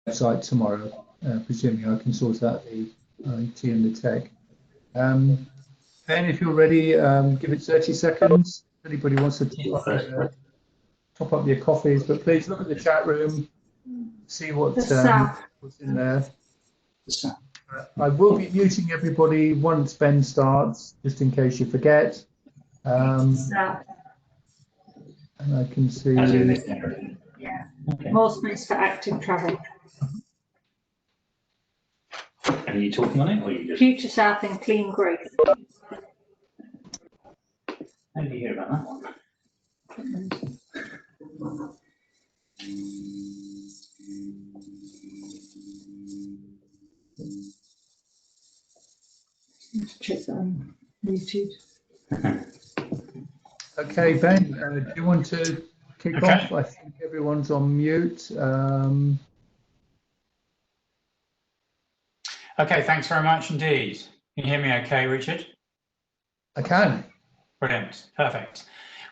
website tomorrow. Presuming I can sort out the IT and the tech. Ben, if you're ready, give it 30 seconds. If anybody wants to top up your coffees, but please look at the chat room, see what's in there. I will be muting everybody once Ben starts, just in case you forget. And I can see. Yeah. Okay. More space for active travel. Are you talking on it, or are you just Future South and clean growth? How did you hear about that one? Let's check that I'm muted. Okay, Ben, do you want to kick off? I think everyone's on mute. Okay, thanks very much indeed. Can you hear me okay, Richard? I can. Brilliant, perfect.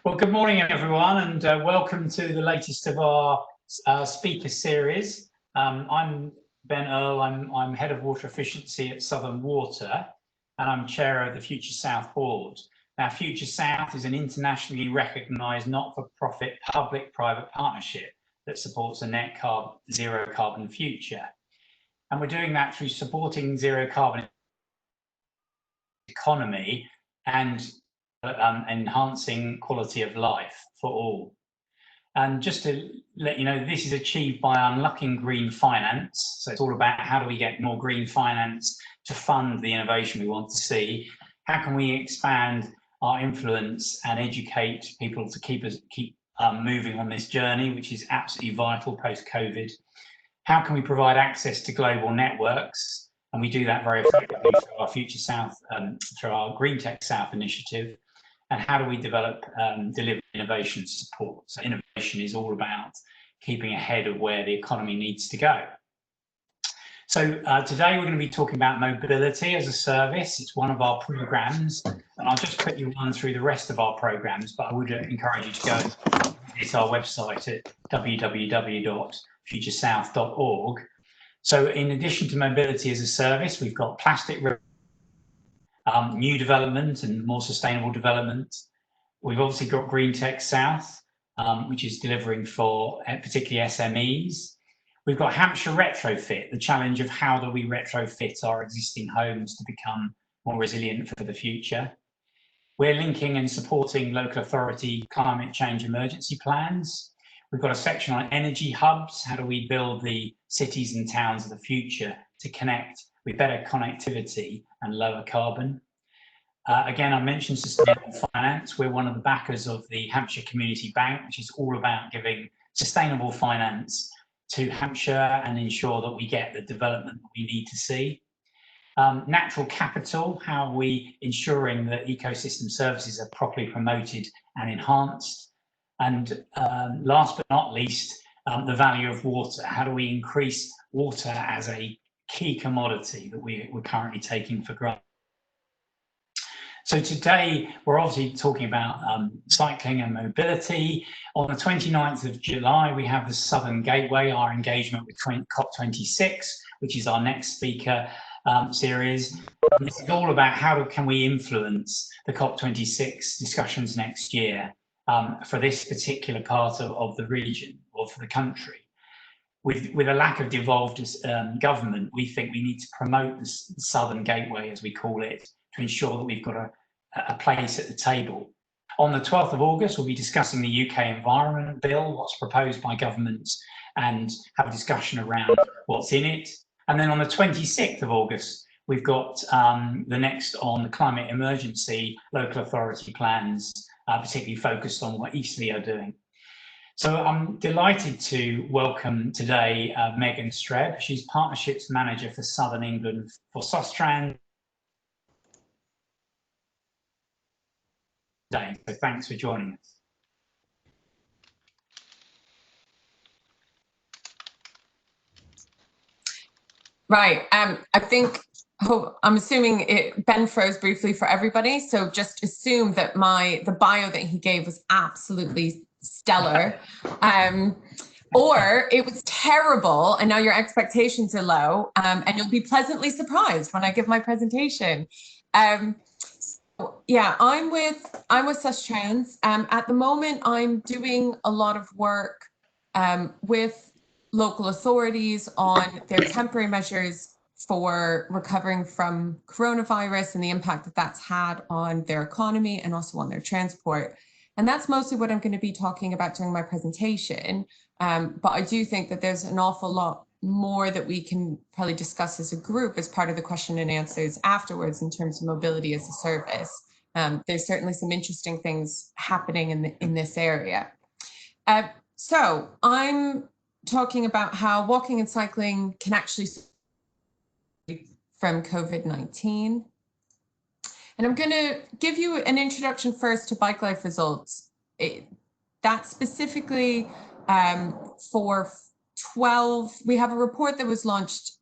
Well, good morning, everyone, and welcome to the latest of our speaker series. I'm Ben Earle. I'm Head of Water Efficiency at Southern Water, and I'm Chair of the Future South Board. Now, Future South is an internationally recognised not-for-profit public-private partnership that supports a net zero carbon future. And we're doing that through supporting zero carbon economy and enhancing quality of life for all. And just to let you know, this is achieved by unlocking green finance. So it's all about how do we get more green finance to fund the innovation we want to see? How can we expand our influence and educate people to keep moving on this journey, which is absolutely vital post-COVID? How can we provide access to global networks? And we do that very effectively through our Future South, through our Green Tech South initiative. And how do we deliver innovation support? So innovation is all about keeping ahead of where the economy needs to go. So today we're going to be talking about mobility as a service. It's one of our programs, and I'll just quickly run through the rest of our programs, but I would encourage you to go visit our website at www.futuresouth.org. So in addition to mobility as a service, we've got plastic new development and more sustainable development. We've obviously got Green Tech South, which is delivering for particularly SMEs. We've got Hampshire Retrofit, the challenge of how do we retrofit our existing homes to become more resilient for the future. We're linking and supporting local authority climate change emergency plans. We've got a section on energy hubs. How do we build the cities and towns of the future to connect with better connectivity and lower carbon? Again, I mentioned sustainable finance. We're one of the backers of the Hampshire Community Bank, which is all about giving sustainable finance to Hampshire and ensure that we get the development that we need to see. Natural capital, how are we ensuring that ecosystem services are properly promoted and enhanced? And last but not least, the value of water. How do we increase water as a key commodity that we're currently taking for granted? So today we're obviously talking about cycling and mobility. On the 29th of July, we have the Southern Gateway, our engagement with COP26, which is our next speaker series. This is all about how can we influence the COP26 discussions next year for this particular part of the region or for the country. With a lack of devolved government, we think we need to promote the Southern Gateway, as we call it, to ensure that we've got a place at the table. On the 12th of August, we'll be discussing the UK Environment Bill, what's proposed by governments, and have a discussion around what's in it. And then on the 26th of August, we've got the next on the climate emergency local authority plans, particularly focused on what Eastleigh are doing. So I'm delighted to welcome today Megan Streb. She's Partnerships Manager for Southern England for Sostrand. So thanks for joining us. Right, I think, I'm assuming Ben froze briefly for everybody, so just assume that the bio that he gave was absolutely stellar. Or it was terrible and now your expectations are low, and you'll be pleasantly surprised when I give my presentation. Yeah, I'm with Sustrans. At the moment, I'm doing a lot of work with local authorities on their temporary measures for recovering from coronavirus and the impact that that's had on their economy and also on their transport. And that's mostly what I'm going to be talking about during my presentation. But I do think that there's an awful lot more that we can probably discuss as a group as part of the question and answers afterwards in terms of mobility as a service. There's certainly some interesting things happening in this area. So I'm talking about how walking and cycling can actually from COVID-19. And I'm going to give you an introduction first to Bike Life results. That's specifically for 12, we have a report that was launched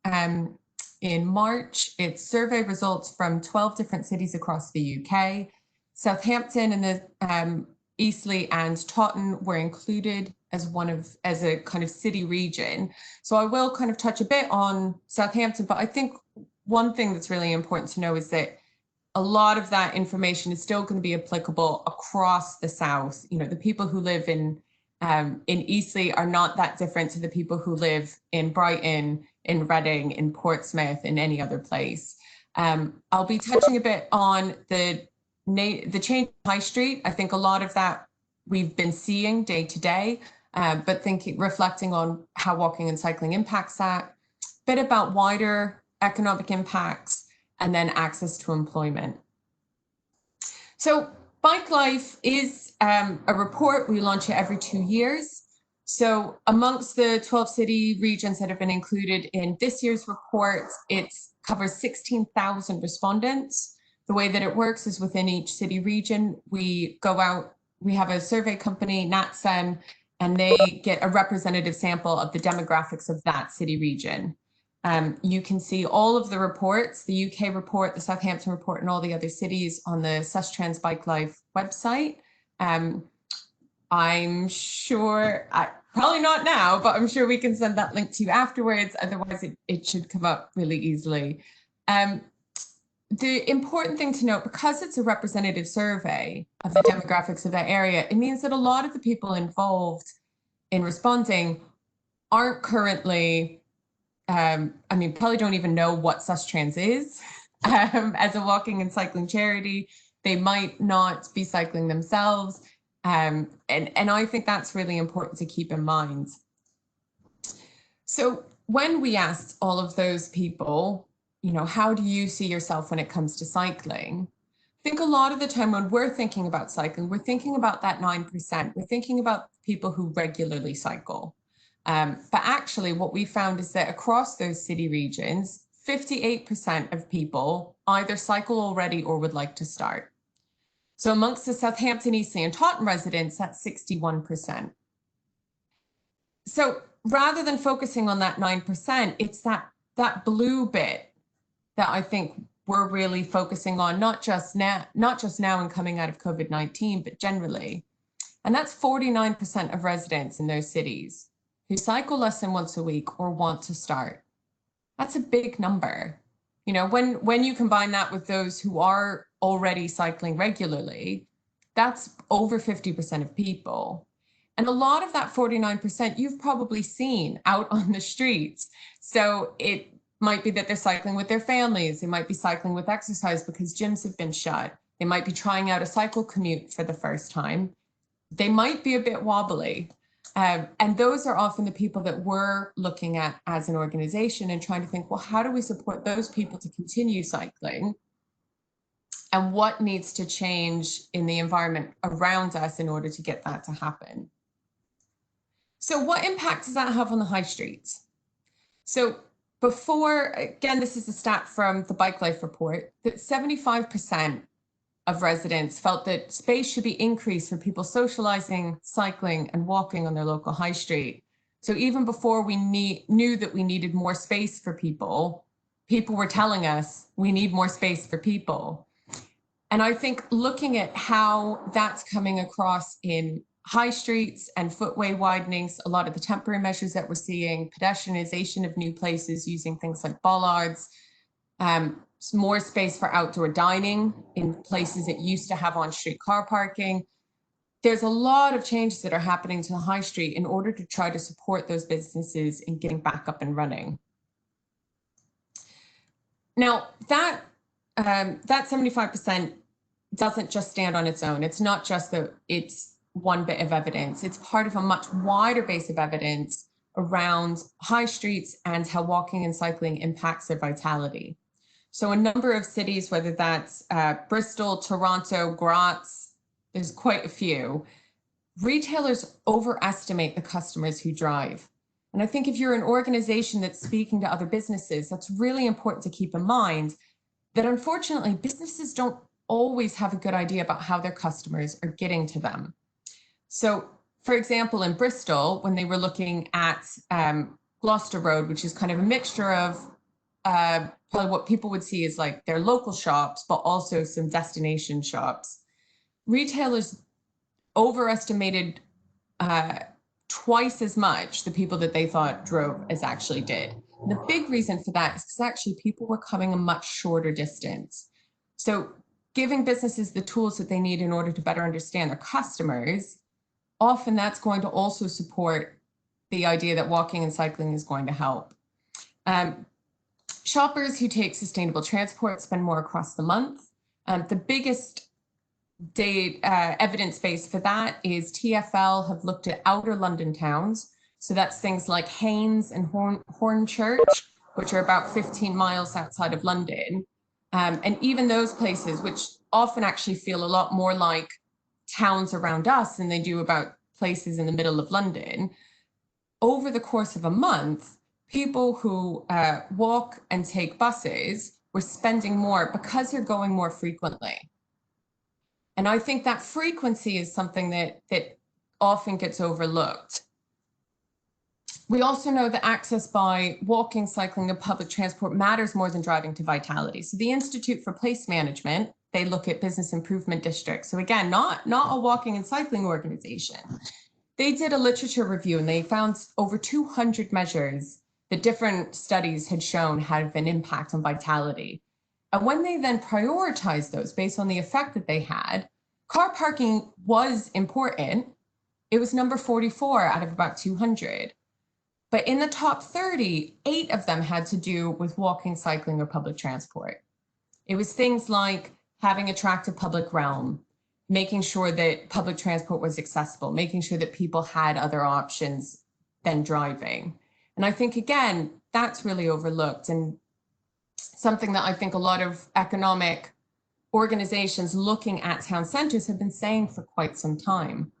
in March. It's survey results from 12 different cities across the UK. Southampton and the Eastleigh and Taunton were included as a kind of city region. So I will kind of touch a bit on Southampton, but I think one thing that's really important to know is that a lot of that information is still going to be applicable across the South. You know, the people who live in Eastleigh are not that different to the people who live in Brighton, in Reading, in Portsmouth, in any other place. I'll be touching a bit on the change in High Street. I think a lot of that we've been seeing day to day, but reflecting on how walking and cycling impacts that, a bit about wider economic impacts, and then access to employment. So Bike Life is a report. We launch it every 2 years. So amongst the 12 city regions that have been included in this year's report, it covers 16,000 respondents. The way that it works is within each city region, we go out, we have a survey company, NatSem, and they get a representative sample of the demographics of that city region. You can see all of the reports, the UK report, the Southampton report, and all the other cities on the Sustrans Bike Life website. I'm sure, probably not now, but I'm sure we can send that link to you afterwards. Otherwise, it should come up really easily. The important thing to note, because it's a representative survey of the demographics of that area, it means that a lot of the people involved in responding aren't currently, probably don't even know what Sustrans is as a walking and cycling charity. They might not be cycling themselves. And I think that's really important to keep in mind. So when we asked all of those people, you know, how do you see yourself when it comes to cycling? I think a lot of the time when we're thinking about cycling, we're thinking about that 9%. We're thinking about people who regularly cycle. But actually what we found is that across those city regions, 58% of people either cycle already or would like to start. So amongst the Southampton, Eastleigh and Taunton residents, that's 61%. So rather than focusing on that 9%, it's that blue bit that I think we're really focusing on, not just now and coming out of COVID-19, but generally. And that's 49% of residents in those cities who cycle less than once a week or want to start. That's a big number. You know, when you combine that with those who are already cycling regularly, that's over 50% of people. And a lot of that 49% you've probably seen out on the streets. So it might be that they're cycling with their families. They might be cycling with exercise because gyms have been shut. They might be trying out a cycle commute for the first time. They might be a bit wobbly. And those are often the people that we're looking at as an organization and trying to think, well, how do we support those people to continue cycling? And what needs to change in the environment around us in order to get that to happen? So what impact does that have on the high streets? So before, again, this is a stat from the Bike Life report, that 75% of residents felt that space should be increased for people socializing, cycling, and walking on their local high street. So even before we knew that we needed more space for people, people were telling us we need more space for people. And I think looking at how that's coming across in high streets and footway widenings, a lot of the temporary measures that we're seeing, pedestrianization of new places using things like bollards, more space for outdoor dining in places that used to have on-street car parking. There's a lot of changes that are happening to the high street in order to try to support those businesses in getting back up and running. Now, that 75% doesn't just stand on its own. It's not just that it's one bit of evidence. It's part of a much wider base of evidence around high streets and how walking and cycling impacts their vitality. So a number of cities, whether that's Bristol, Toronto, Graz, there's quite a few, retailers overestimate the customers who drive. And I think if you're an organization that's speaking to other businesses, that's really important to keep in mind that unfortunately businesses don't always have a good idea about how their customers are getting to them. So for example, in Bristol, when they were looking at Gloucester Road, which is kind of a mixture of probably what people would see as like their local shops, but also some destination shops, retailers overestimated twice as much the people that they thought drove as actually did. And the big reason for that is because actually people were coming a much shorter distance. So giving businesses the tools that they need in order to better understand their customers, often that's going to also support the idea that walking and cycling is going to help. Shoppers who take sustainable transport spend more across the month. The biggest evidence base for that is TfL have looked at outer London towns. So that's things like Haynes and Hornchurch, which are about 15 miles outside of London. And even those places, which often actually feel a lot more like towns around us than they do about places in the middle of London, over the course of a month, people who walk and take buses were spending more because they're going more frequently. And I think that frequency is something that often gets overlooked. We also know that access by walking, cycling, and public transport matters more than driving to vitality. So the Institute for Place Management, they look at business improvement districts. So again, not a walking and cycling organization. They did a literature review and they found over 200 measures that different studies had shown had an impact on vitality. And when they then prioritized those based on the effect that they had, car parking was important. It was number 44 out of about 200. But in the top 30, 8 of them had to do with walking, cycling, or public transport. It was things like having attractive public realm, making sure that public transport was accessible, making sure that people had other options than driving. And I think, again, that's really overlooked and something that I think a lot of economic organizations looking at town centers have been saying for quite some time.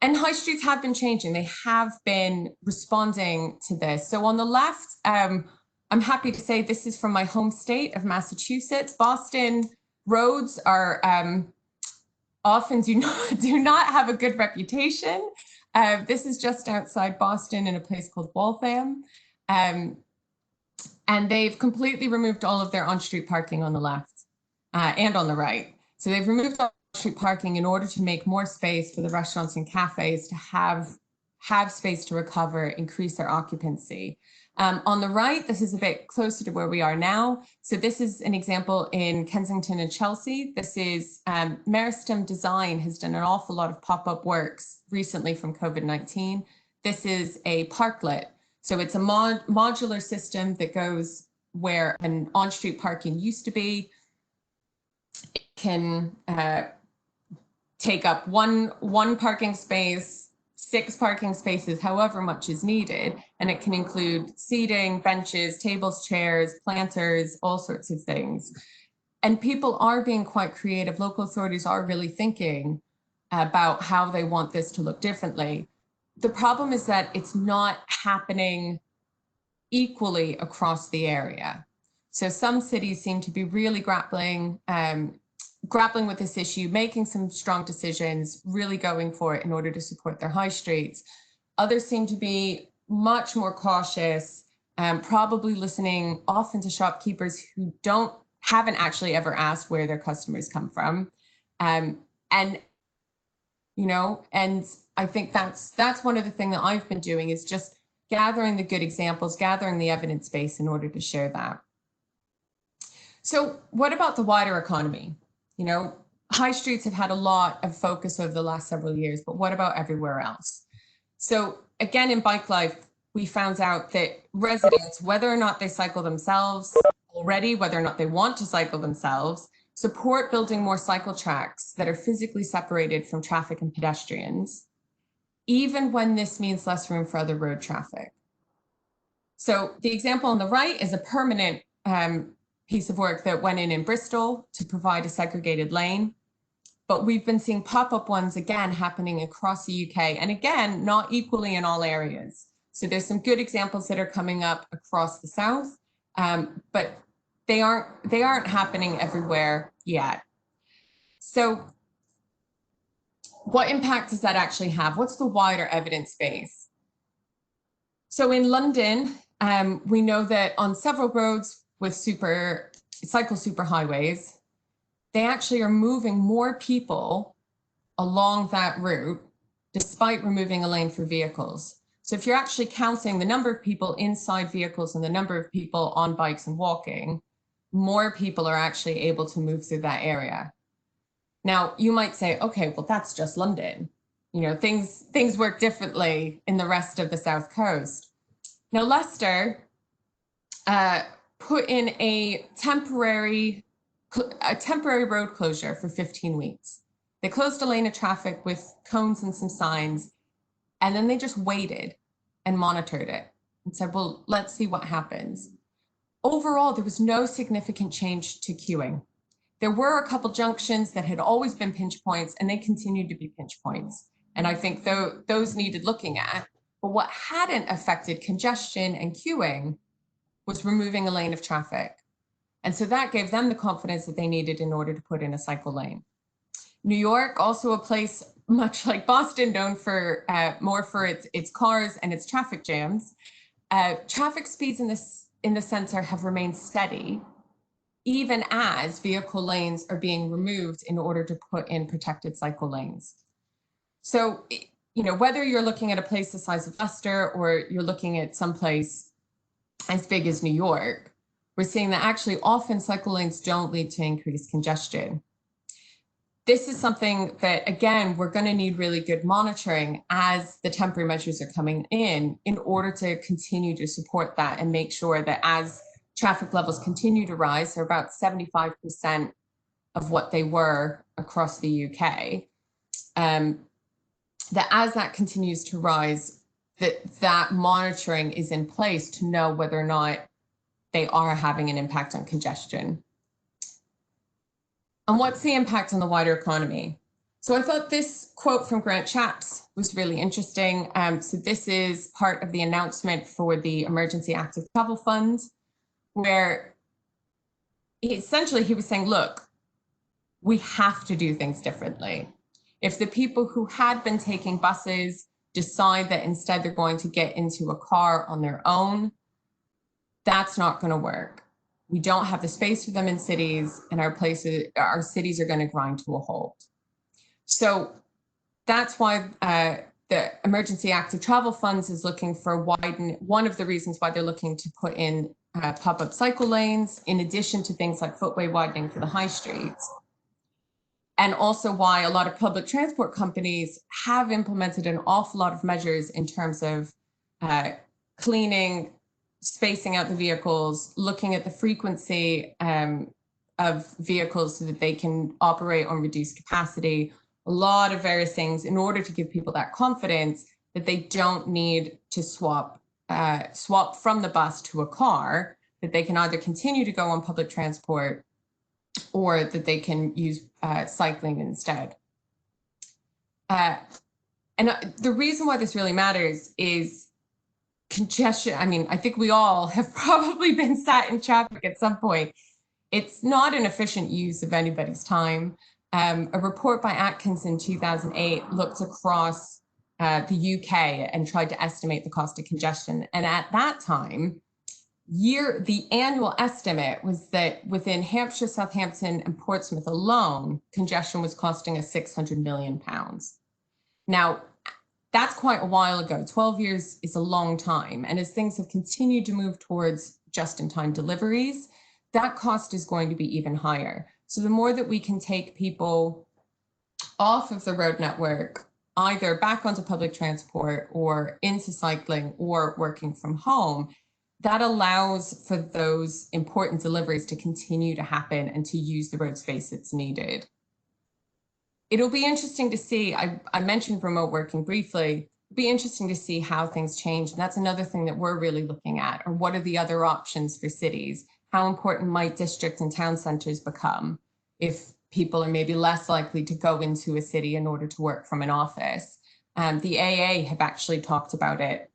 And high streets have been changing. They have been responding to this. So on the left, I'm happy to say this is from my home state of Massachusetts. Boston roads are often do not have a good reputation. This is just outside Boston in a place called Waltham. And they've completely removed all of their on-street parking on the left and on the right. So they've removed all street parking in order to make more space for the restaurants and cafes to have space to recover, increase their occupancy. On the right, this is a bit closer to where we are now. So this is an example in Kensington and Chelsea. This is Meristem Design has done an awful lot of pop-up works recently from COVID-19. This is a parklet. So it's a modular system that goes where an on-street parking used to be. It can take up one parking space, 6 parking spaces, however much is needed. And it can include seating, benches, tables, chairs, planters, all sorts of things. And people are being quite creative. Local authorities are really thinking about how they want this to look differently. The problem is that it's not happening equally across the area. So some cities seem to be really grappling with this issue, making some strong decisions, really going for it in order to support their high streets. Others seem to be much more cautious, probably listening often to shopkeepers who haven't actually ever asked where their customers come from. And you know, and I think that's one of the things that I've been doing is just gathering the good examples, gathering the evidence base in order to share that. So what about the wider economy? You know, high streets have had a lot of focus over the last several years, but what about everywhere else? So again, in Bike Life, we found out that residents, whether or not they cycle themselves already, whether or not they want to cycle themselves, support building more cycle tracks that are physically separated from traffic and pedestrians, even when this means less room for other road traffic. So the example on the right is a permanent piece of work that went in Bristol to provide a segregated lane. But we've been seeing pop-up ones again happening across the UK, and again, not equally in all areas. So there's some good examples that are coming up across the south, but they aren't happening everywhere yet. So what impact does that actually have? What's the wider evidence base? So in London, we know that on several roads with cycle superhighways, they actually are moving more people along that route despite removing a lane for vehicles. So if you're actually counting the number of people inside vehicles and the number of people on bikes and walking, more people are actually able to move through that area. Now, you might say, okay, well, that's just London. You know, things work differently in the rest of the South Coast. Now, Leicester put in a temporary road closure for 15 weeks. They closed a lane of traffic with cones and some signs, and then they just waited and monitored it and said, well, let's see what happens. Overall, there was no significant change to queuing. There were a couple junctions that had always been pinch points, and they continued to be pinch points. And I think those needed looking at. But what hadn't affected congestion and queuing was removing a lane of traffic. And so that gave them the confidence that they needed in order to put in a cycle lane. New York, also a place much like Boston, known for more for its cars and its traffic jams. Traffic speeds in the center have remained steady, even as vehicle lanes are being removed in order to put in protected cycle lanes. So, you know, whether you're looking at a place the size of Leicester or you're looking at some place as big as New York, we're seeing that actually often cycle lanes don't lead to increased congestion. This is something that, again, we're going to need really good monitoring as the temporary measures are coming in order to continue to support that and make sure that as traffic levels continue to rise, they're about 75% of what they were across the UK, that as that continues to rise, that monitoring is in place to know whether or not they are having an impact on congestion. And what's the impact on the wider economy? So I thought this quote from Grant Shapps was really interesting. So this is part of the announcement for the Emergency Active Travel Fund, where essentially he was saying, look, we have to do things differently. If the people who had been taking buses decide that instead they're going to get into a car on their own, that's not going to work. We don't have the space for them in cities, and our cities are going to grind to a halt. So that's why the Emergency Active Travel Funds is looking for one of the reasons why they're looking to put in pop-up cycle lanes, in addition to things like footway widening for the high streets. And also why a lot of public transport companies have implemented an awful lot of measures in terms of cleaning, spacing out the vehicles, looking at the frequency of vehicles so that they can operate on reduced capacity, a lot of various things in order to give people that confidence that they don't need to swap from the bus to a car, that they can either continue to go on public transport or that they can use cycling instead. And the reason why this really matters is congestion. I mean, I think we all have probably been sat in traffic at some point. It's not an efficient use of anybody's time. A report by Atkins in 2008 looked across the UK and tried to estimate the cost of congestion. And at that time, the annual estimate was that within Hampshire, Southampton, and Portsmouth alone, congestion was costing us £600 million. Now, that's quite a while ago. 12 years is a long time. And as things have continued to move towards just-in-time deliveries, that cost is going to be even higher. So the more that we can take people off of the road network, either back onto public transport or into cycling or working from home, that allows for those important deliveries to continue to happen and to use the road space that's needed. It'll be interesting to see, I mentioned remote working briefly, it'll be interesting to see how things change. And that's another thing that we're really looking at, or what are the other options for cities? How important might district and town centers become if people are maybe less likely to go into a city in order to work from an office? The AA have actually talked about it.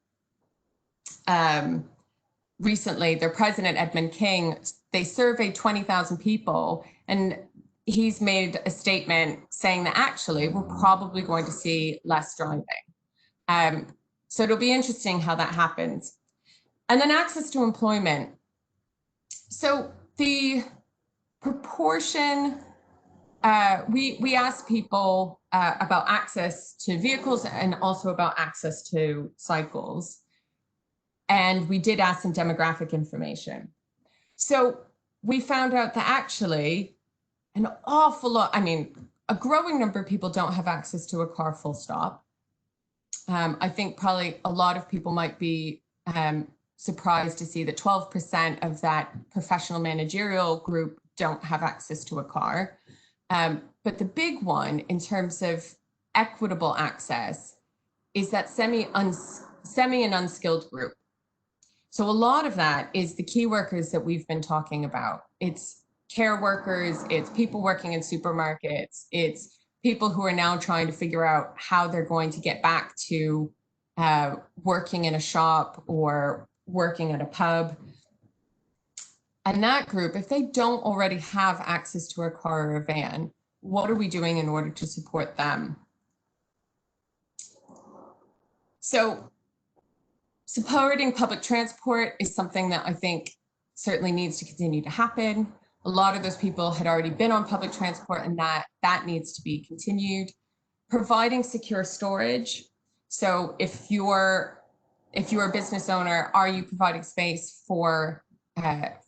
Recently, their president, Edmund King, they surveyed 20,000 people, and he's made a statement saying that actually we're probably going to see less driving. So it'll be interesting how that happens. And then access to employment. So the proportion, we asked people about access to vehicles and also about access to cycles. And we did ask some demographic information. So we found out that actually an awful lot, I mean, a growing number of people don't have access to a car, full stop. I think probably a lot of people might be surprised to see that 12% of that professional managerial group don't have access to a car. But the big one in terms of equitable access is that semi and unskilled group. So a lot of that is the key workers that we've been talking about. It's care workers, it's people working in supermarkets, it's people who are now trying to figure out how they're going to get back to working in a shop or working at a pub. And that group, if they don't already have access to a car or a van, what are we doing in order to support them? So supporting public transport is something that I think certainly needs to continue to happen. A lot of those people had already been on public transport, and that needs to be continued. Providing secure storage. So if you're a business owner, are you providing space for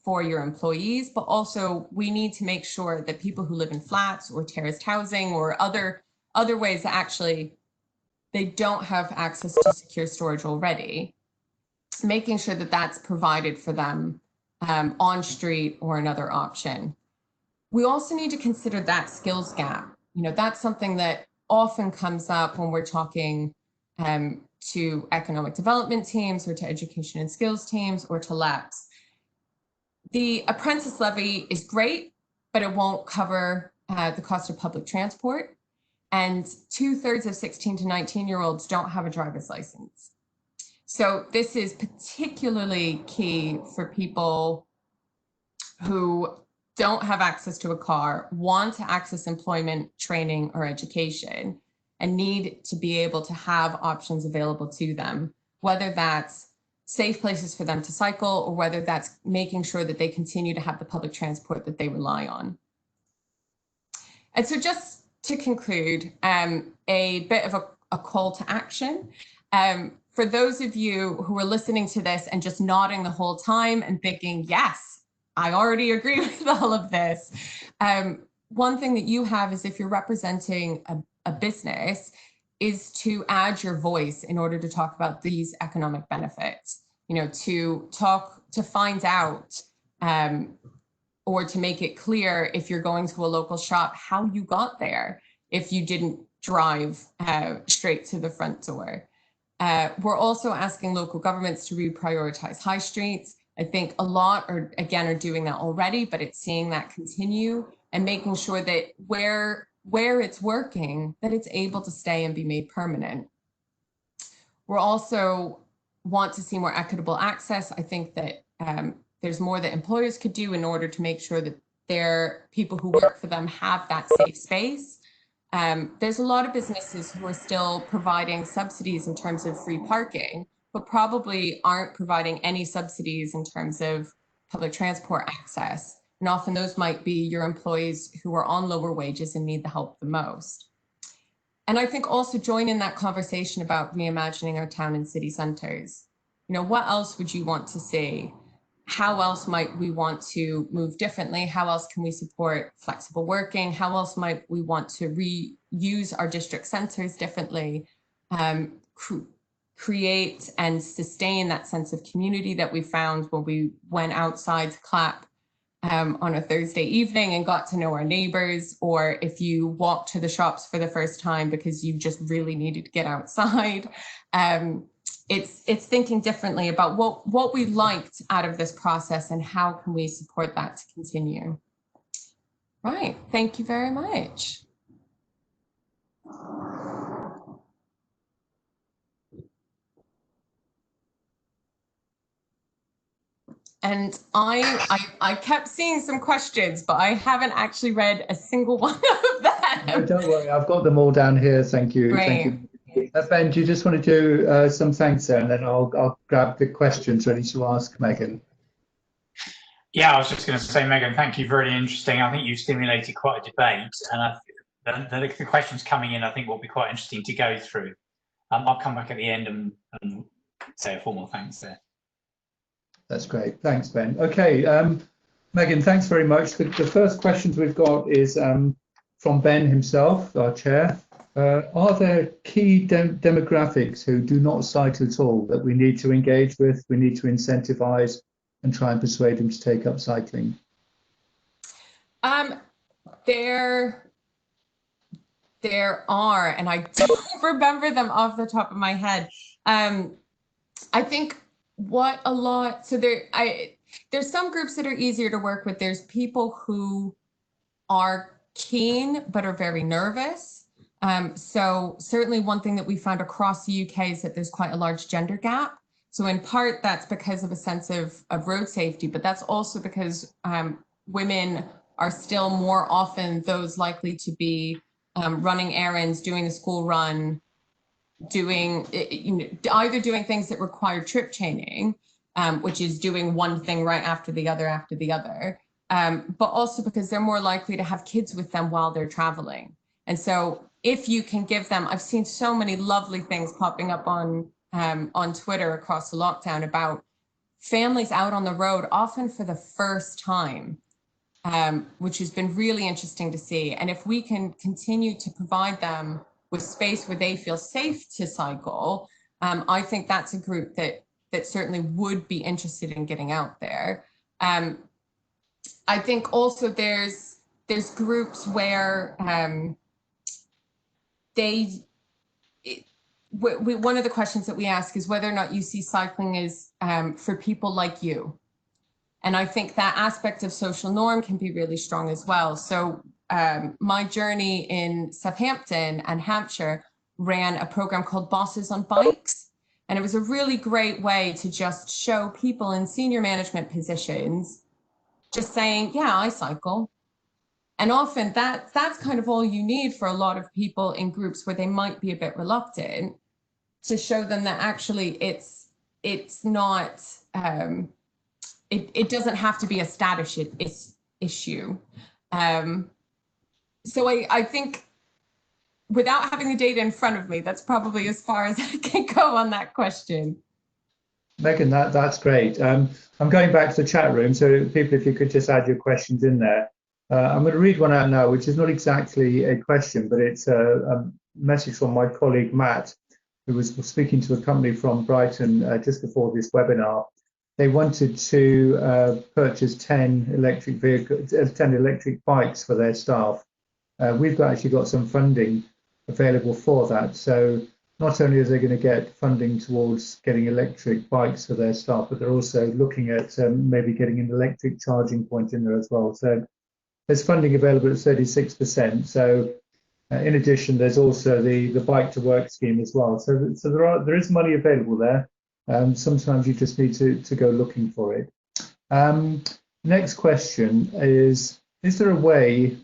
your employees? But also we need to make sure that people who live in flats or terraced housing or other ways that actually they don't have access to secure storage already, making sure that that's provided for them on street or another option. We also need to consider that skills gap. You know, that's something that often comes up when we're talking to economic development teams or to education and skills teams or to LEPs. The apprentice levy is great, but it won't cover the cost of public transport. And 2/3 of 16 to 19-year-olds don't have a driver's license. So this is particularly key for people who don't have access to a car, want to access employment, training, or education, and need to be able to have options available to them, whether that's safe places for them to cycle or whether that's making sure that they continue to have the public transport that they rely on. And so just to conclude, a bit of a call to action. For those of you who are listening to this and just nodding the whole time and thinking, yes, I already agree with all of this. One thing that you have is if you're representing a business is to add your voice in order to talk about these economic benefits, you know, to find out or to make it clear if you're going to a local shop, how you got there, if you didn't drive straight to the front door. We're also asking local governments to reprioritize high streets. I think a lot are doing that already, but it's seeing that continue and making sure that where it's working, that it's able to stay and be made permanent. We're also want to see more equitable access. I think that there's more that employers could do in order to make sure that their people who work for them have that safe space. There's a lot of businesses who are still providing subsidies in terms of free parking, but probably aren't providing any subsidies in terms of public transport access. And often those might be your employees who are on lower wages and need the help the most. And I think also join in that conversation about reimagining our town and city centres. You know, what else would you want to see? How else might we want to move differently? How else can we support flexible working? How else might we want to reuse our district centres differently? Create and sustain that sense of community that we found when we went outside to clap on a Thursday evening and got to know our neighbours, or if you walked to the shops for the first time because you just really needed to get outside. It's thinking differently about what we liked out of this process and how can we support that to continue. Right, thank you very much. And I kept seeing some questions, but I haven't actually read a single one of them. No, don't worry, I've got them all down here. Thank you. Great. Thank you. Ben, do you just want to do some thanks there, and then I'll grab the questions ready to ask Megan. Yeah, I was just going to say, Megan, thank you. Very interesting. I think you've stimulated quite a debate, and the questions coming in, I think, will be quite interesting to go through. I'll come back at the end and say a formal thanks there. That's great. Thanks, Ben. Okay, Megan, thanks very much. The first questions we've got is from Ben himself, our chair. Are there key demographics who do not cycle at all that we need to engage with, we need to incentivize and try and persuade them to take up cycling? There are, and I don't remember them off the top of my head. I think there's some groups that are easier to work with. There's people who are keen but are very nervous. So certainly one thing that we found across the UK is that there's quite a large gender gap. So in part that's because of a sense of road safety, but that's also because women are still more often those likely to be running errands, doing the school run, either doing things that require trip chaining, which is doing one thing right after the other, but also because they're more likely to have kids with them while they're traveling. And so if you can give them, I've seen so many lovely things popping up on Twitter across the lockdown about families out on the road, often for the first time, which has been really interesting to see. And if we can continue to provide them with space where they feel safe to cycle, I think that's a group that certainly would be interested in getting out there. I think also there's groups where one of the questions that we ask is whether or not you see cycling as for people like you. And I think that aspect of social norm can be really strong as well. So my journey in Southampton and Hampshire ran a program called Bosses on Bikes. And it was a really great way to just show people in senior management positions just saying, yeah, I cycle. And often that's kind of all you need for a lot of people in groups where they might be a bit reluctant, to show them that actually it's not, it doesn't have to be a status issue. So I think without having the data in front of me, that's probably as far as I can go on that question. Megan, that's great. I'm going back to the chat room, so people, if you could just add your questions in there. I'm going to read one out now, which is not exactly a question, but it's a message from my colleague Matt, who was speaking to a company from Brighton just before this webinar. They wanted to purchase 10 electric bikes for their staff. We've actually got some funding available for that. So not only are they going to get funding towards getting electric bikes for their staff, but they're also looking at maybe getting an electric charging point in there as well. So there's funding available at 36%. So in addition, there's also the bike to work scheme as well. So there is money available there. Sometimes you just need to go looking for it. Next question is there a way,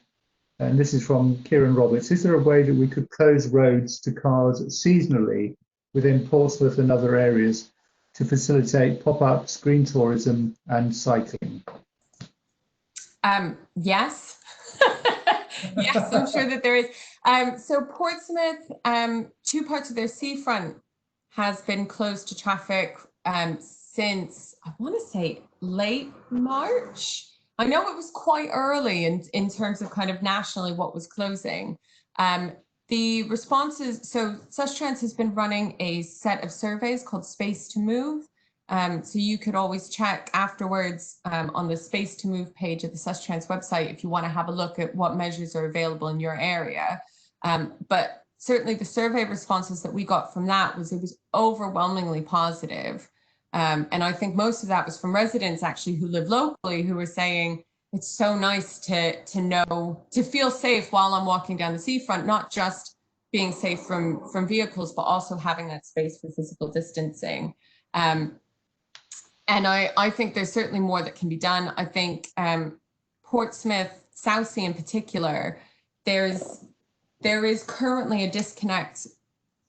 and this is from Kieran Roberts, is there a way that we could close roads to cars seasonally within Portsmouth and other areas to facilitate pop-ups, green tourism and cycling? Yes. Yes, I'm sure that there is. So Portsmouth, two parts of their seafront has been closed to traffic since, I want to say, late March. I know it was quite early in terms of kind of nationally what was closing. The responses, so Sustrans has been running a set of surveys called Space to Move. So you could always check afterwards on the Space to Move page of the Sustrans website if you want to have a look at what measures are available in your area. But certainly the survey responses that we got from that was, it was overwhelmingly positive. And I think most of that was from residents actually who live locally, who were saying, it's so nice to know, to feel safe while I'm walking down the seafront, not just being safe from vehicles, but also having that space for physical distancing. And I think there's certainly more that can be done. I think Portsmouth, Southsea in particular, there is currently a disconnect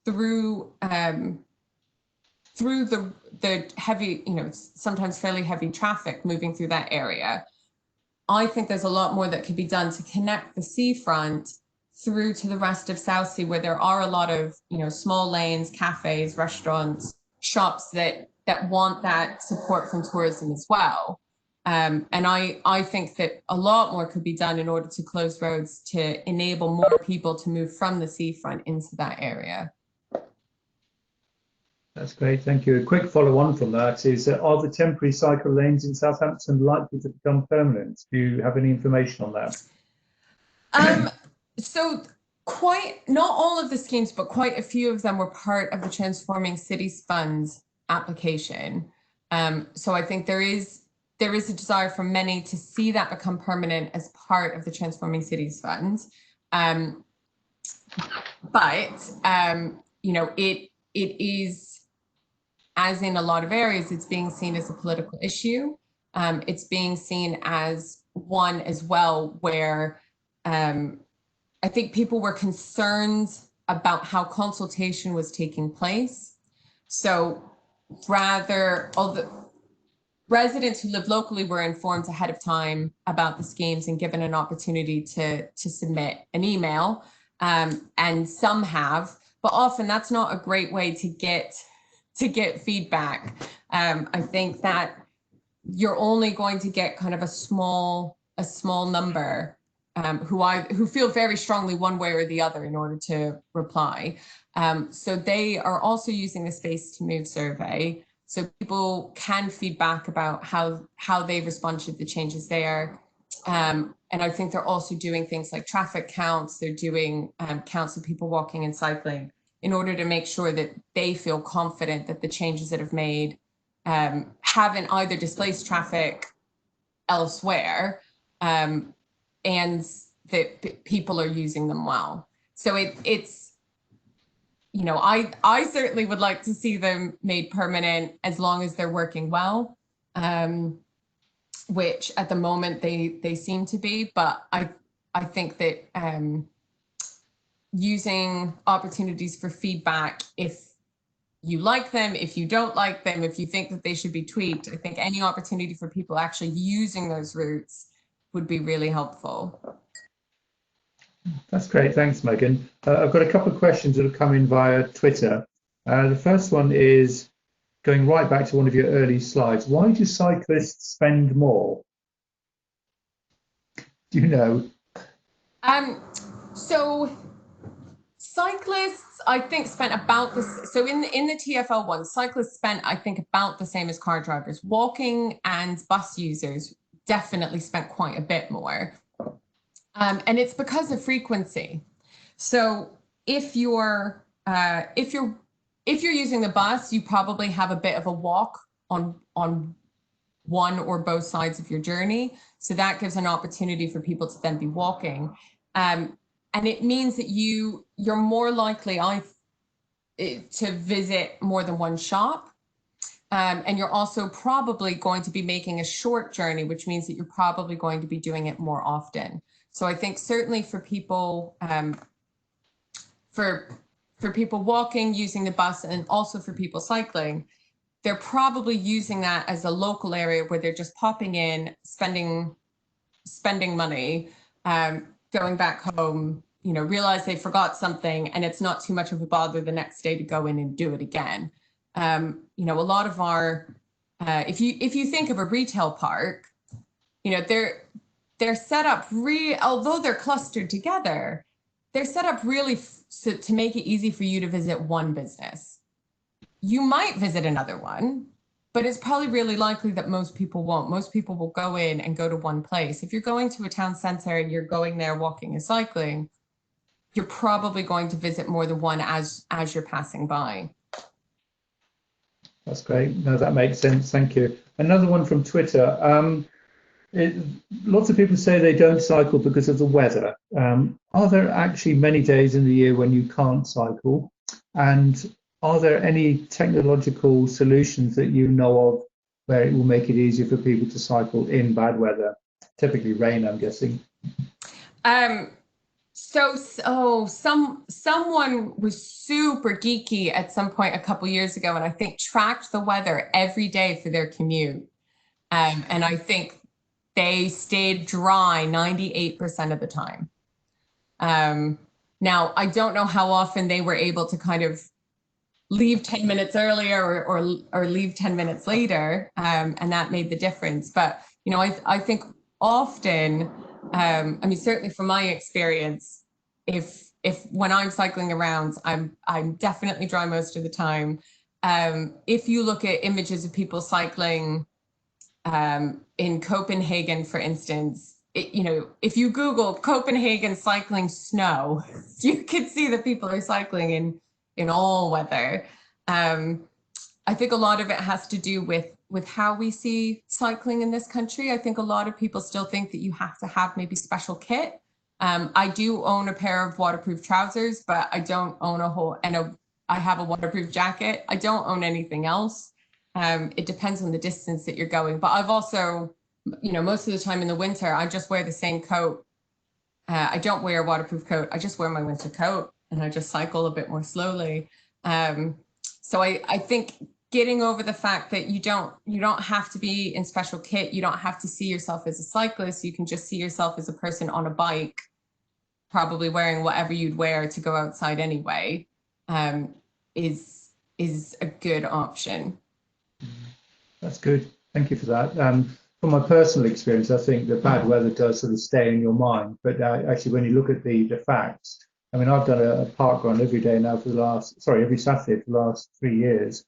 through the heavy, sometimes fairly heavy traffic moving through that area. I think there's a lot more that could be done to connect the seafront through to the rest of Southsea, where there are a lot of, small lanes, cafes, restaurants, shops that want that support from tourism as well. And I think that a lot more could be done in order to close roads to enable more people to move from the seafront into that area. That's great, thank you. A quick follow-on from that is, are the temporary cycle lanes in Southampton likely to become permanent? Do you have any information on that? So not all of the schemes, but quite a few of them were part of the Transforming Cities Fund application. So I think there is a desire from many to see that become permanent as part of the Transforming Cities Fund. It is, as in a lot of areas, it's being seen as a political issue. It's being seen as one as well where I think people were concerned about how consultation was taking place. So all the residents who live locally were informed ahead of time about the schemes and given an opportunity to submit an email, and some have, but often that's not a great way to get feedback. I think that you're only going to get kind of a small number who feel very strongly one way or the other in order to reply. So they are also using the Space to Move survey, so people can feedback about how they respond to the changes there. And I think they're also doing things like traffic counts. They're doing counts of people walking and cycling in order to make sure that they feel confident that the changes that have made haven't either displaced traffic elsewhere, and that people are using them well. So it's, I certainly would like to see them made permanent as long as they're working well, which at the moment they seem to be. But I think that using opportunities for feedback, if you like them, if you don't like them, if you think that they should be tweaked, I think any opportunity for people actually using those routes would be really helpful. That's great, thanks Megan. I've got a couple of questions that have come in via Twitter. The first one is going right back to one of your early slides. Why do cyclists spend more? Do you know? So cyclists, I think, spent about this. So in the TfL one, cyclists spent, I think, about the same as car drivers. Walking and bus users definitely spent quite a bit more. And it's because of frequency. So if you're using the bus, you probably have a bit of a walk on one or both sides of your journey. So that gives an opportunity for people to then be walking. And it means that you're more likely to visit more than one shop. And you're also probably going to be making a short journey, which means that you're probably going to be doing it more often. So I think certainly for people, for people walking, using the bus, and also for people cycling, they're probably using that as a local area where they're just popping in, spending money, going back home, realize they forgot something, and it's not too much of a bother the next day to go in and do it again. A lot of our, if you think of a retail park, they're set up although they're clustered together, they're set up really to make it easy for you to visit one business. You might visit another one, but it's probably really likely that most people won't. Most people will go in and go to one place. If you're going to a town center and you're going there walking and cycling, you're probably going to visit more than one as you're passing by. That's great. No, that makes sense. Thank you. Another one from Twitter. Lots of people say they don't cycle because of the weather. Are there actually many days in the year when you can't cycle? And are there any technological solutions that you know of where it will make it easier for people to cycle in bad weather? Typically rain, I'm guessing. Someone was super geeky at some point a couple years ago, and I think tracked the weather every day for their commute. And I think they stayed dry 98% of the time. Now, I don't know how often they were able to kind of leave 10 minutes earlier or leave 10 minutes later, and that made the difference. But, I think often, certainly from my experience, if when I'm cycling around, I'm definitely dry most of the time. If you look at images of people cycling in Copenhagen, for instance, if you Google Copenhagen cycling snow, you can see that people are cycling in all weather. I think a lot of it has to do with how we see cycling in this country. I think a lot of people still think that you have to have maybe special kit. I do own a pair of waterproof trousers, but I don't own I have a waterproof jacket. I don't own anything else. It depends on the distance that you're going. But I've also, most of the time in the winter, I just wear the same coat. I don't wear a waterproof coat. I just wear my winter coat, and I just cycle a bit more slowly. So I think getting over the fact that you don't have to be in special kit. You don't have to see yourself as a cyclist. You can just see yourself as a person on a bike, probably wearing whatever you'd wear to go outside anyway, is a good option. That's good. Thank you for that. From my personal experience, I think the bad weather does sort of stay in your mind. But actually, when you look at the facts, I've done a park run every day now every Saturday for the last 3 years.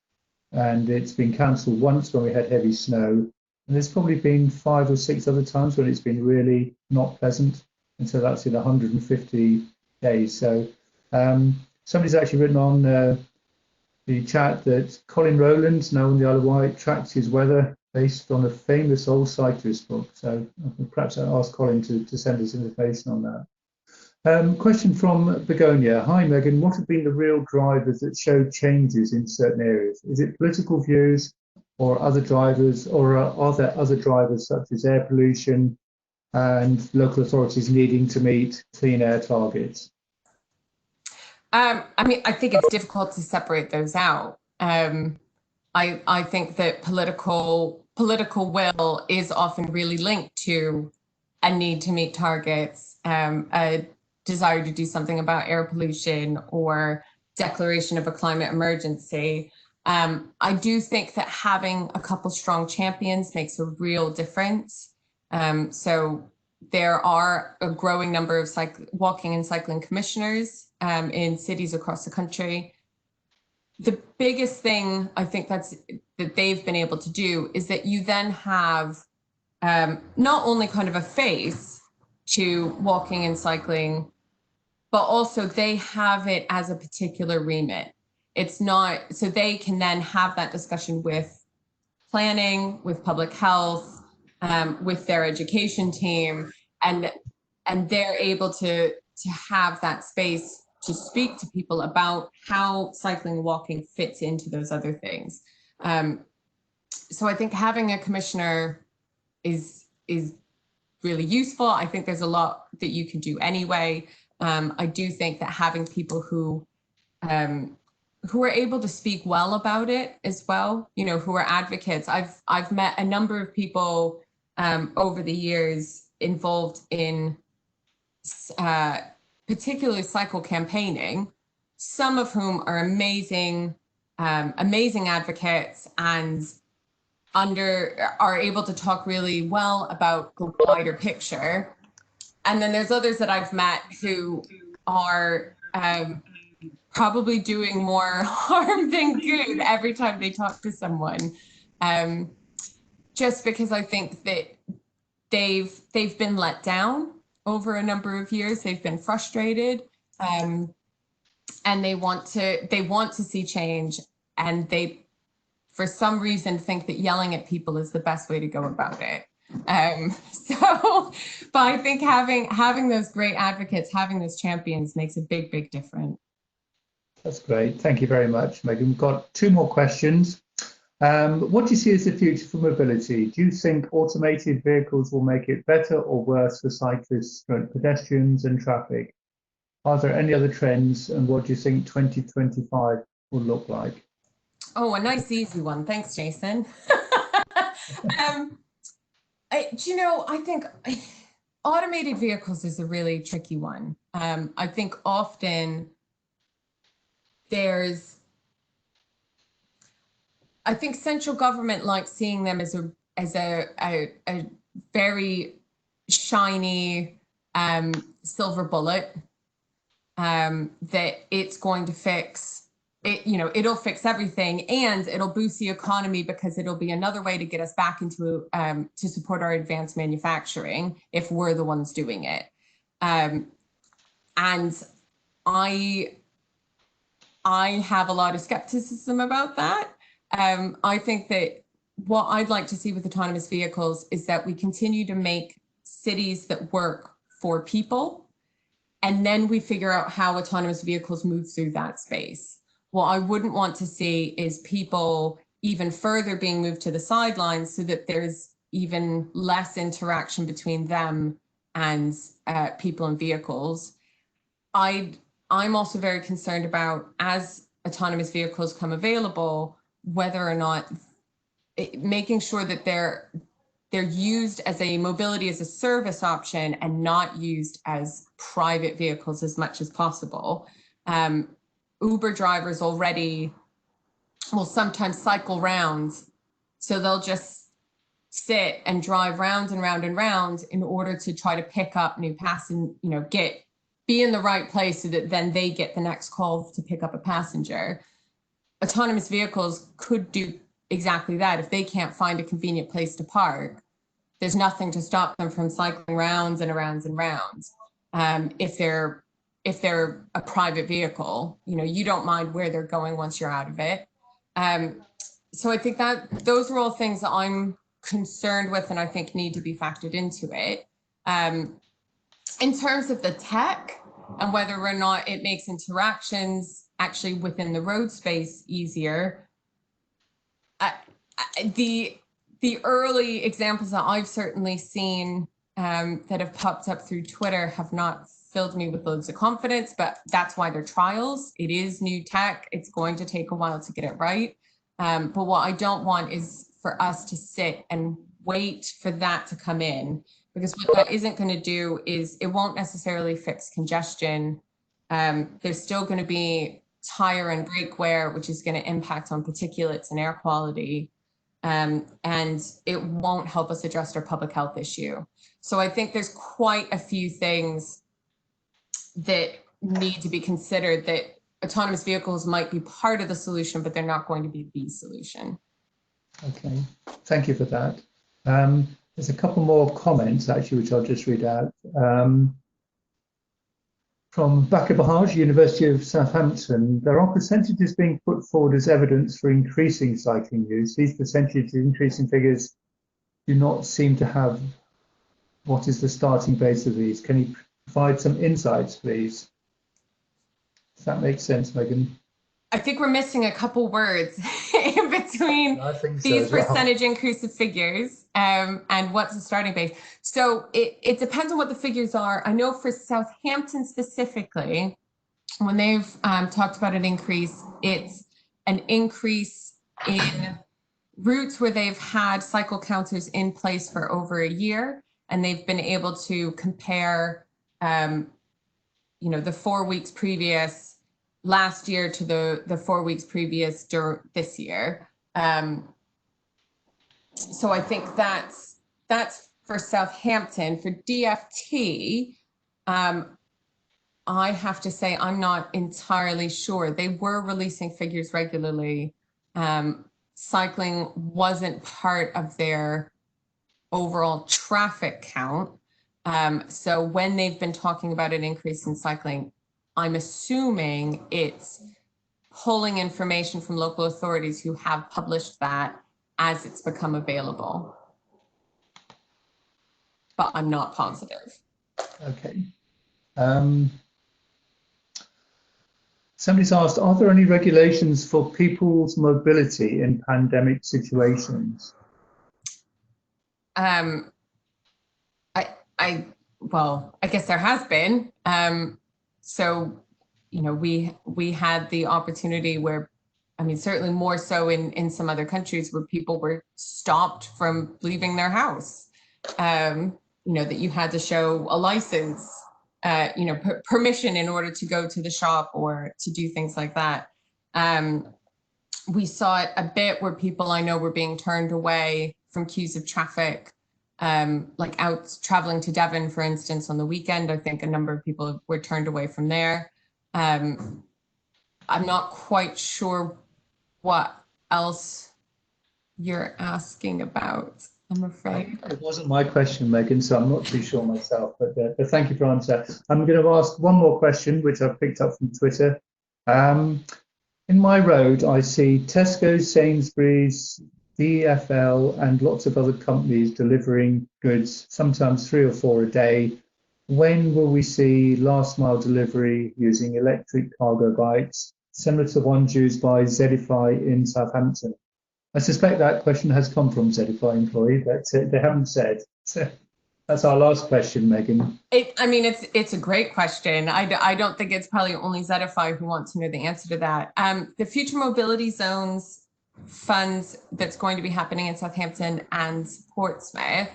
And it's been cancelled once when we had heavy snow. And there's probably been 5 or 6 other times when it's been really not pleasant. And so that's in 150 days. So somebody's actually written on the chat that Colin Rowland, now on the Isle of Wight, tracks his weather based on a famous old cyclist book. So perhaps I'll ask Colin to send us information on that. Question from Begonia. Hi, Megan. What have been the real drivers that showed changes in certain areas? Is it political views or other drivers, or are there other drivers such as air pollution and local authorities needing to meet clean air targets? I think it's difficult to separate those out. I think that political will is often really linked to a need to meet targets, a desire to do something about air pollution or declaration of a climate emergency. I do think that having a couple strong champions makes a real difference. So there are a growing number of walking and cycling commissioners in cities across the country. The biggest thing I think that they've been able to do is that you then have not only kind of a face to walking and cycling, but also they have it as a particular remit. It's not, so they can then have that discussion with planning, with public health, with their education team, and they're able to have that space to speak to people about how cycling and walking fits into those other things. So I think having a commissioner is really useful. I think there's a lot that you can do anyway. I do think that having people who are able to speak well about it as well, who are advocates. I've met a number of people over the years involved in particularly cycle campaigning, some of whom are amazing, amazing advocates and are able to talk really well about the wider picture. And then there's others that I've met who are probably doing more harm than good every time they talk to someone. Just because I think that they've been let down over a number of years. They've been frustrated, and they want to see change, and they, for some reason, think that yelling at people is the best way to go about it. But I think having those great advocates, having those champions makes a big, big difference. That's great. Thank you very much, Megan. We've got 2 more questions. What do you see as the future for mobility? Do you think automated vehicles will make it better or worse for cyclists, pedestrians and traffic? Are there any other trends, and what do you think 2025 will look like? Oh, a nice easy one. Thanks, Jason. I think automated vehicles is a really tricky one. I think often I think central government likes seeing them as a very shiny silver bullet that it's going to fix it. It'll fix everything, and it'll boost the economy because it'll be another way to get us back into to support our advanced manufacturing if we're the ones doing it. And I have a lot of skepticism about that. I think that what I'd like to see with autonomous vehicles is that we continue to make cities that work for people, and then we figure out how autonomous vehicles move through that space. What I wouldn't want to see is people even further being moved to the sidelines so that there's even less interaction between them and people and vehicles. I'm also very concerned about, as autonomous vehicles come available, whether or not making sure that they're used as a mobility as a service option and not used as private vehicles as much as possible. Uber drivers already will sometimes cycle rounds, so they'll just sit and drive round and round and round in order to try to pick up new passengers, be in the right place so that then they get the next call to pick up a passenger. Autonomous vehicles could do exactly that. If they can't find a convenient place to park, there's nothing to stop them from cycling rounds and rounds and rounds. If they're a private vehicle, you don't mind where they're going once you're out of it. So I think that those are all things that I'm concerned with and I think need to be factored into it. In terms of the tech and whether or not it makes interactions actually within the road space easier, the early examples that I've certainly seen that have popped up through Twitter have not filled me with loads of confidence, but that's why they're trials. It is new tech. It's going to take a while to get it right. But what I don't want is for us to sit and wait for that to come in, because what that isn't going to do is it won't necessarily fix congestion. There's still going to be tire and brake wear, which is going to impact on particulates and air quality. And it won't help us address our public health issue. So I think there's quite a few things that need to be considered, that autonomous vehicles might be part of the solution, but they're not going to be the solution. Okay, thank you for that. There's a couple more comments actually, which I'll just read out. From Bakar Bahaj, University of Southampton, there are percentages being put forward as evidence for increasing cycling use. These percentages, increasing figures, do not seem to have what is the starting base of these. Can you provide some insights, please? Does that make sense, Megan? I think we're missing a couple words in between these percentage increase figures and what's the starting base. So it depends on what the figures are. I know for Southampton specifically, when they've talked about an increase, it's an increase in routes where they've had cycle counters in place for over a year, and they've been able to compare the 4 weeks previous last year to the 4 weeks previous this year. So I think that's for Southampton. For DFT, I have to say I'm not entirely sure. They were releasing figures regularly. Cycling wasn't part of their overall traffic count. So when they've been talking about an increase in cycling, I'm assuming it's pulling information from local authorities who have published that as it's become available. But I'm not positive. Okay. Somebody's asked, are there any regulations for people's mobility in pandemic situations? Well, I guess there has been. So, we had the opportunity where, certainly more so in some other countries where people were stopped from leaving their house. That you had to show a license, permission in order to go to the shop or to do things like that. We saw it a bit where people I know were being turned away from queues of traffic, like out traveling to Devon, for instance, on the weekend. I think a number of people were turned away from there. I'm not quite sure what else you're asking about, I'm afraid. It wasn't my question, Megan, so I'm not too sure myself, but thank you for answering. I'm going to ask one more question, which I've picked up from Twitter. In my road, I see Tesco, Sainsbury's, DFL, and lots of other companies delivering goods, sometimes 3 or 4 a day. When will we see last mile delivery using electric cargo bikes, similar to ones used by Zedify in Southampton? I suspect that question has come from Zedify employee, but they haven't said. So that's our last question, Megan. It's a great question. I don't think it's probably only Zedify who wants to know the answer to that. The Future Mobility Zones funds that's going to be happening in Southampton and Portsmouth,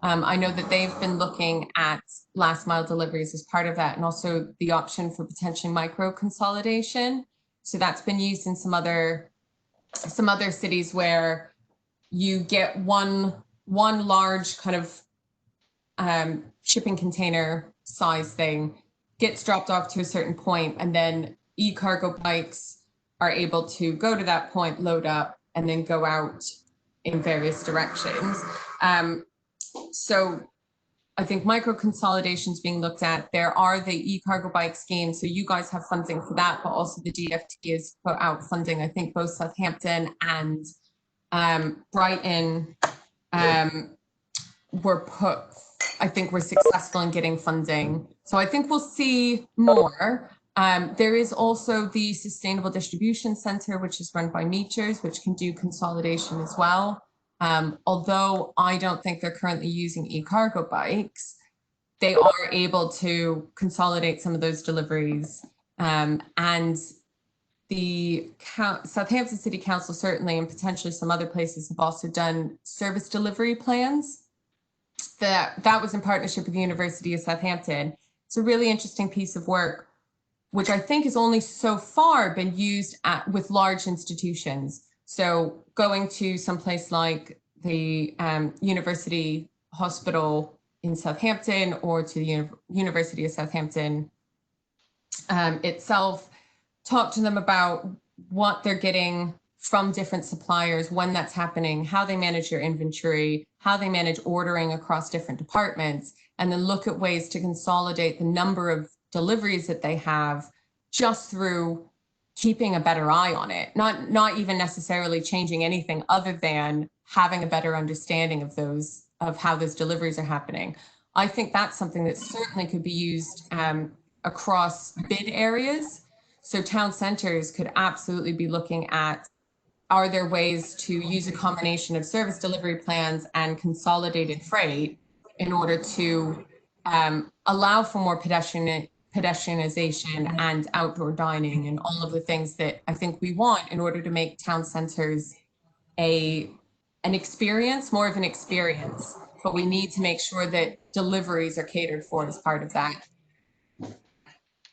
I know that they've been looking at last mile deliveries as part of that, and also the option for potentially micro consolidation. So that's been used in some other cities where you get one large kind of shipping container size thing gets dropped off to a certain point, and then e-cargo bikes are able to go to that point, load up, and then go out in various directions. So I think micro consolidation is being looked at. There are the e-cargo bike schemes, so you guys have funding for that, but also the DFT has put out funding. I think both Southampton and Brighton were successful in getting funding. So I think we'll see more. There is also the Sustainable Distribution Centre, which is run by Meachers, which can do consolidation as well. Although I don't think they're currently using e-cargo bikes, they are able to consolidate some of those deliveries. And the Southampton City Council certainly, and potentially some other places, have also done service delivery plans. That was in partnership with the University of Southampton. It's a really interesting piece of work, which I think has only so far been used with large institutions. So going to some place like the University Hospital in Southampton, or to the University of Southampton itself, talk to them about what they're getting from different suppliers, when that's happening, how they manage their inventory, how they manage ordering across different departments, and then look at ways to consolidate the number of deliveries that they have just through keeping a better eye on it, not even necessarily changing anything other than having a better understanding of how those deliveries are happening. I think that's something that certainly could be used across bid areas. So town centers could absolutely be looking at, are there ways to use a combination of service delivery plans and consolidated freight in order to allow for more pedestrianization and outdoor dining and all of the things that I think we want in order to make town centers more of an experience, but we need to make sure that deliveries are catered for as part of that.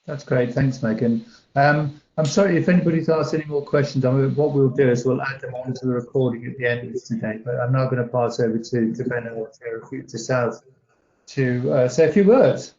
That's great. Thanks, Megan. I'm sorry if anybody's asked any more questions. What we'll do is we'll add them onto the recording at the end of today. But I'm now going to pass over to Ben, Chair of Future South, to say a few words.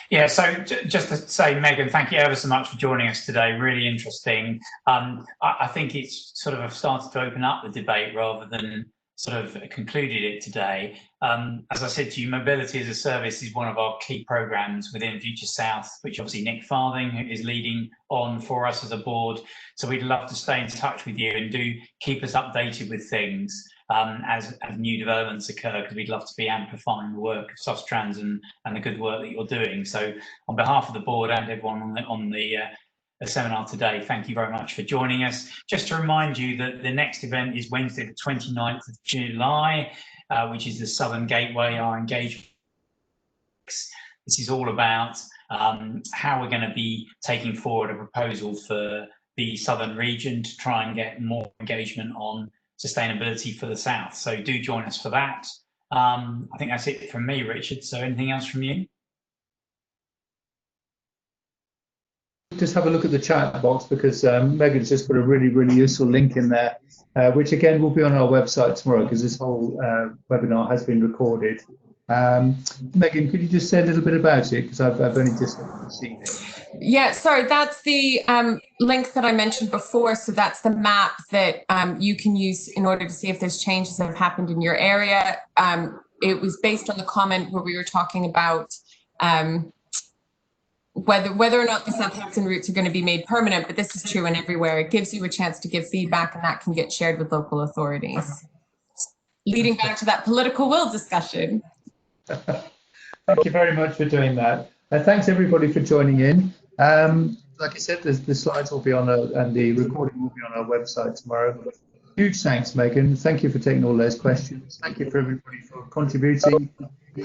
Yeah, so just to say, Megan, thank you ever so much for joining us today. Really interesting. I think it's sort of started to open up the debate rather than sort of concluded it today. As I said to you, mobility as a service is one of our key programs within Future South, which obviously Nick Farthing is leading on for us as a board. So we'd love to stay in touch with you and do keep us updated with things as new developments occur, because we'd love to be amplifying the work of Sustrans and the good work that you're doing. So on behalf of the board and everyone on the seminar today, thank you very much for joining us. Just to remind you that the next event is Wednesday the 29th of July, which is the Southern Gateway, our engagement. This is all about how we're going to be taking forward a proposal for the southern region to try and get more engagement on sustainability for the south. So do join us for that. I think that's it from me, Richard. So anything else from you? Just have a look at the chat box, because Megan's just put a really useful link in there, which again will be on our website tomorrow, because this whole webinar has been recorded. Megan, could you just say a little bit about it, because I've only just seen it. Yeah, sorry, that's the link that I mentioned before. So that's the map that you can use in order to see if there's changes that have happened in your area. It was based on the comment where we were talking about whether or not the Southampton routes are going to be made permanent, but this is true in everywhere. It gives you a chance to give feedback, and that can get shared with local authorities. Leading back to that political will discussion. Thank you very much for doing that. Thanks everybody for joining in. Like I said, the slides will be on and the recording will be on our website tomorrow. Huge thanks, Megan. Thank you for taking all those questions. Thank you for everybody for contributing.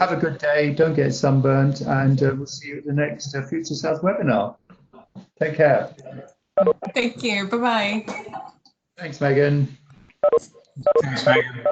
Have a good day. Don't get sunburnt, and we'll see you at the next Future South webinar. Take care. Thank you. Bye-bye. Thanks, Megan. Thanks, Megan.